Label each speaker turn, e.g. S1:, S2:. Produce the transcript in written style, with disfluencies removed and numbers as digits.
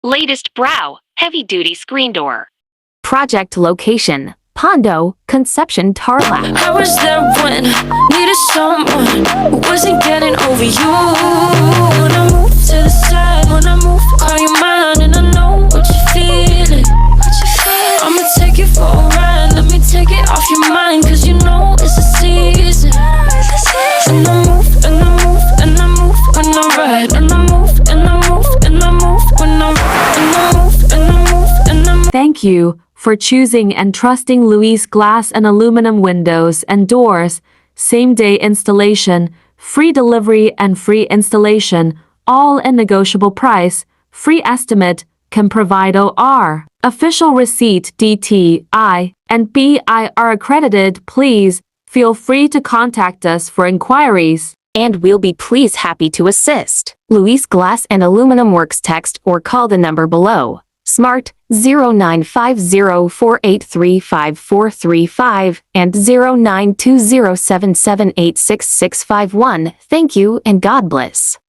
S1: Latest brow, heavy-duty screen door.
S2: Project location, Pando, Concepcion, Tarlac.
S3: I was there when needed someone who wasn't getting over you. When I move to the side, when I move, call you mine, and I know what you're feeling. I'ma take you for a ride, let me take it off your mind, cause you know it's the season. And I move, and I move, and I move when I ride, and I move, and I move, and I move when I ride, and I move, and I move, and I move.
S2: Thank you for choosing and trusting Louise Glass and Aluminum Windows and Doors. Same-day installation, free delivery and free installation, all in negotiable price, free estimate, can provide OR. Official receipt DTI and BI are accredited. Please feel free to contact us for inquiries, and we'll be pleased happy to assist. Louise Glass and Aluminum Works. Text or call the number below. Smart 0950483545 and 092077866651. Thank you and God bless.